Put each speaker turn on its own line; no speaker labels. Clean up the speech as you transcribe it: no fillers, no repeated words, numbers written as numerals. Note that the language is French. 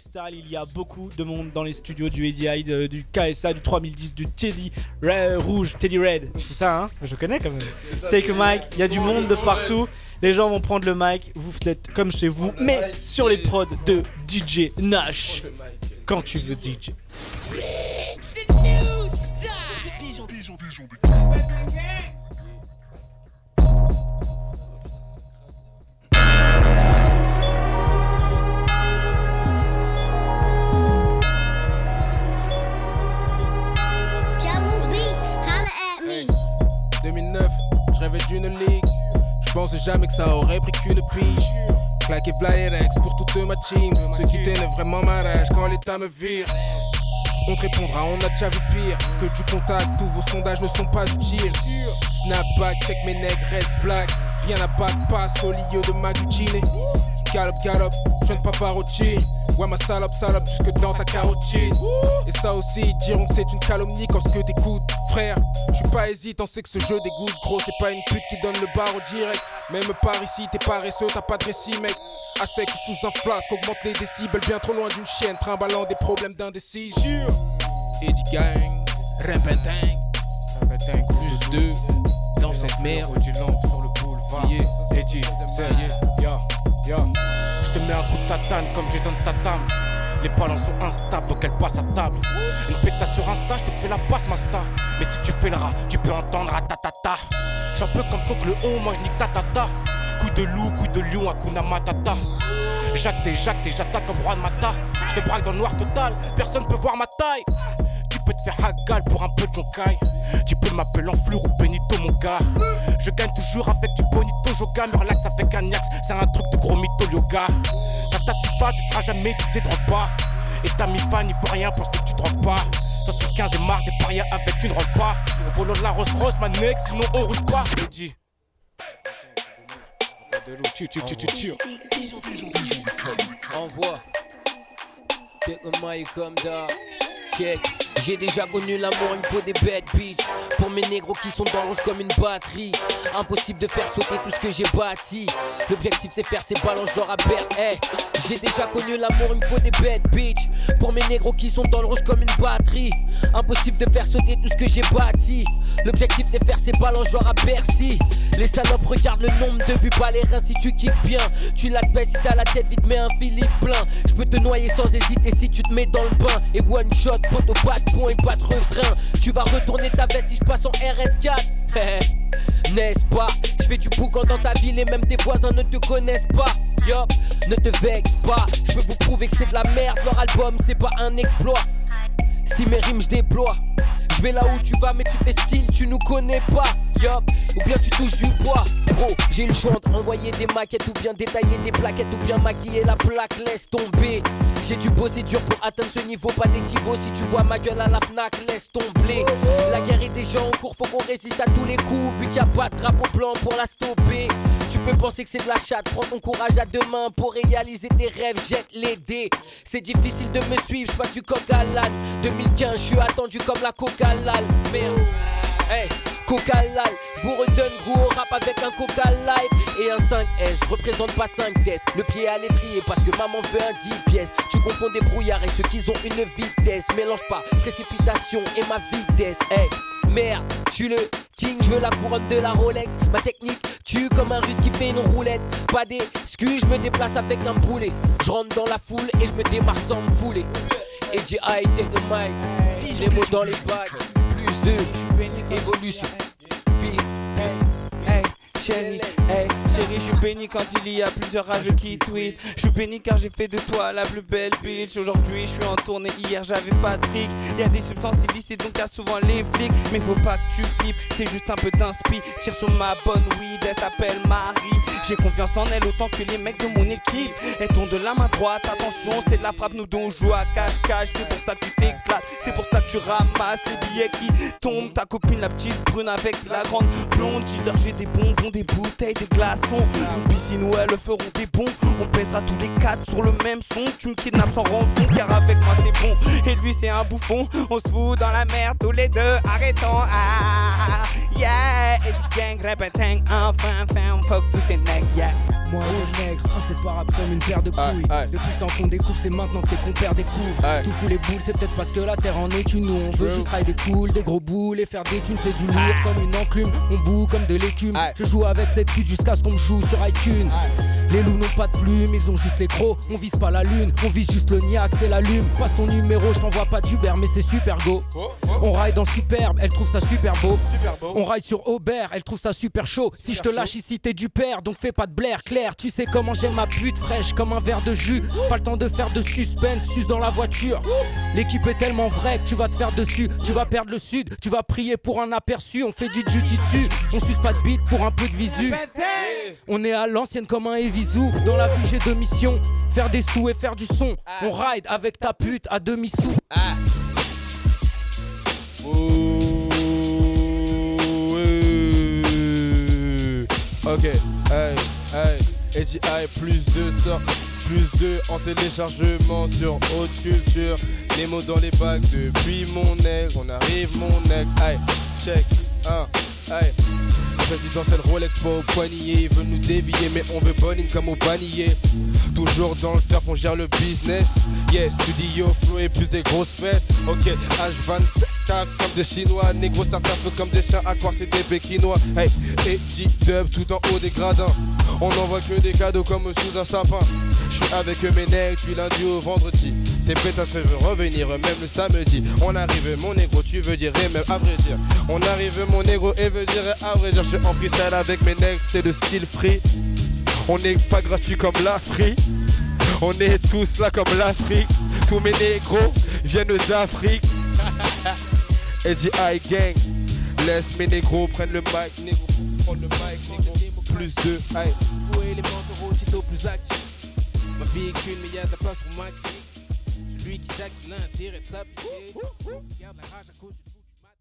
freestyle, il y a beaucoup de monde dans les studios du EDI, du KSA, du 3010, du Teddy Rouge, Teddy Red, c'est ça hein? Je connais quand même. Take a mic, il y a du monde de partout. Les gens vont prendre le mic, vous faites comme chez vous, mais sur les prods de DJ Nash. Quand tu veux DJ.
D'une ligue, je pensais jamais que ça aurait pris qu'une pige. Claqué Blayerex pour toute ma team. Ce qui t'énerve vraiment ma rage quand l'état me vire. On te répondra, on a déjà vu pire. Que du contact, tous vos sondages ne sont pas utiles. Snapback, check mes nègres, reste black. Rien à battre, passe au lieu de Magucine. Galop, je ne pas Pavarotti. Ouais ma salope jusque dans ta carotide. Et ça aussi ils diront que c'est une calomnie quand ce que t'écoutes. Frère, je suis pas hésitant, c'est que ce jeu dégoûte. Gros c'est pas une pute qui donne le bar au direct. Même par ici t'es paresseux, t'as pas de récit mec. À sec ou sous un flasque, augmente les décibels. Bien trop loin d'une chienne, trimballant des problèmes d'indécision. Eddie Gang, Repentang plus 2 dans cette merde. Sur le boulevard Eddie, ça y est, je te mets un coup de tatane comme Jason Statham. Les balances sont instables donc elles passent à table. Une pétasse sur Insta, je te fais la passe ma star. Mais si tu fais le rat, tu peux entendre ratatata. J'suis un peu comme toi que le on, moi j'nique tatata. Coup de loup, coup de lion, Hakuna Matata. Jacques, j'attaque comme Juan Mata. Je te braque dans le noir total, personne peut voir ma taille. Tu peux te faire hagal pour un peu de jonkai. Tu peux m'appeler Enflure ou Benito mon gars. Je gagne toujours avec du bonito yoga. Me relax avec un axe, c'est un truc de gros mytho yoga. Ça t'a FIFA, tu seras jamais DJ drogue pas. Et ta mi-fan, il faut rien parce que tu drogues pas. 75 et marre des parias avec une robe pas. On vole la Rolls Royce ma nec, sinon on roule pas. Je dis
envoie. Take a mic comme d'hab. Check. J'ai déjà connu l'amour, il me faut des bad bitch. Pour mes négros qui sont dans le rouge comme une batterie. Impossible de faire sauter tout ce que j'ai bâti. L'objectif c'est faire ces ballons genre à Bert. Hey. J'ai déjà connu l'amour, il me faut des bad bitch. Pour mes négros qui sont dans le rouge comme une batterie. Impossible de faire sauter tout ce que j'ai bâti. L'objectif c'est faire ces ballons genre à Bercy. Les salopes regardent le nombre de vues, pas les reins si tu kiffes bien. Tu la pèses si t'as la tête vite mais un Philippe plein. Je peux te noyer sans hésiter si tu te mets dans le bain. Et one shot, photo, pas de point et pas de refrain. Tu vas retourner ta veste si je passe en RS4. N'est-ce pas? Je fais du boucan dans ta ville et même tes voisins ne te connaissent pas. Yo, ne te vexe pas. Je veux vous prouver que c'est de la merde. Leur album c'est pas un exploit. Si mes rimes je déploie, je vais là où tu vas mais tu fais style, tu nous connais pas. Yup, ou bien tu touches du bois. Gros, j'ai le choix entre envoyer des maquettes ou bien détailler des plaquettes ou bien maquiller la plaque, laisse tomber. J'ai dû bosser dur pour atteindre ce niveau, pas d'équivoque. Si tu vois ma gueule à la Fnac, laisse tomber. La guerre est déjà en cours, faut qu'on résiste à tous les coups. Vu qu'il n'y a pas de drapeau blanc pour la stopper. Tu peux penser que c'est de la chatte, prends ton courage à deux mains pour réaliser tes rêves, jette les dés. C'est difficile de me suivre, je passe du coq à l'âne. 2015, je suis attendu comme la coca-lal. Merde, hey, coca-lal. Je vous redonne gros rap avec un coca-live et un 5S. Je représente pas 5 tests, le pied à l'étrier parce que maman veut un 10 pièces. Tu confonds des brouillards et ceux qui ont une vitesse. Mélange pas précipitation et ma vitesse. Hey, merde, je suis le king, je veux la couronne de la Rolex. Ma technique tue comme un russe qui fait une roulette. Pas d'excuse, je me déplace avec un boulet. Je rentre dans la foule et je me démarre sans me fouler. Et j'ai high, take a mic. Les mots dans les bacs, plus de évolution.
Chérie, hey, chérie, je suis béni quand il y a plusieurs rageux qui tweetent. Je suis béni car j'ai fait de toi la plus belle bitch. Aujourd'hui je suis en tournée, hier j'avais pas de fric. Y'a des substances illicites donc y'a souvent les flics. Mais faut pas que tu flippes, c'est juste un peu d'inspi. Tire sur ma bonne weed, elle s'appelle Marie. J'ai confiance en elle autant que les mecs de mon équipe. Elle tourne de la main droite, attention c'est de la frappe. Nous deux on joue à cache-cache, c'est pour ça que tu t'éclates. C'est pour ça que tu ramasses les billets qui tombent. Ta copine la petite brune avec la grande blonde. Dealer j'ai des bonbons, des bouteilles, des glaçons. Une piscine où elles feront des bons. On pèsera tous les quatre sur le même son. Tu me kidnappes sans rançon car avec moi c'est bon. Et lui c'est un bouffon. On se fout dans la merde tous les deux. Arrêtons, ah, yeah. Et du gang, répéteng, enfin, fuck tous ces necks, yeah.
Moi les nègres, inséparables comme une paire de couilles. Depuis le temps qu'on découpe, c'est maintenant que tes compères découvrent. Tout fout les boules, c'est peut-être parce que la terre en est une. Nous on veut juste railler des cools, des gros boules et faire des thunes. C'est du lourd comme une enclume, on boue comme de l'écume. Je joue avec cette pute jusqu'à ce qu'on me joue sur iTunes. Les loups n'ont pas de plumes, ils ont juste les crocs. On vise pas la lune, on vise juste le niaque, c'est la lune. Passe ton numéro, je t'envoie pas d'Uber, mais c'est super go. On ride en superbe, elle trouve ça super beau. On ride sur Aubert, elle trouve ça super chaud. Si je te lâche ici, t'es du père, donc fais pas de blaire. Claire, tu sais comment j'aime ma pute fraîche comme un verre de jus. Pas le temps de faire de suspense, suce dans la voiture. L'équipe est tellement vraie que tu vas te faire dessus. Tu vas perdre le sud, tu vas prier pour un aperçu. On fait du jiu-jitsu, on suce pas de bite pour un peu de visu. On est à l'ancienne comme un Evisou. Dans la vie j'ai deux missions, faire des sous et faire du son. On ride avec ta pute à demi-sous. Ok, hey, hey, AGI plus 2 sort, plus 2 en téléchargement sur haute culture. Les mots dans les bacs depuis mon nègre, on arrive mon nègre, hey, check, hey. Présidentiel Rolex pas au poignet, ils veulent nous dévier mais on veut bonne comme au panier. Toujours dans le turf, on gère le business. Yes, studio flow et plus des grosses fesses. Ok, H24 comme des Chinois, négro certains sont comme des chiens à croire c'est des Pékinois. Hey, et G-Dub tout en haut des gradins. On n'envoie que des cadeaux comme sous un sapin. Je suis avec mes nègres du lundi au vendredi. Tes pétasses veulent revenir même le samedi. On arrive mon négro, tu veux dire et même à vrai dire. On arrive mon négro et veut dire à vrai dire. Je suis en freestyle avec mes nègres, c'est le style free. On n'est pas gratuit comme l'Afrique. On est tous là comme l'Afrique. Tous mes négros viennent d'Afrique. AGI gang, laisse mes négros prennent le mic, négro, prendre le mic, négro, plus 2, aïe. Où est les menteurs aussitôt plus actifs? Ma vie est qu'une, mais y'a de la place pour ma clique. Celui qui t'a l'intérêt de s'appliquer.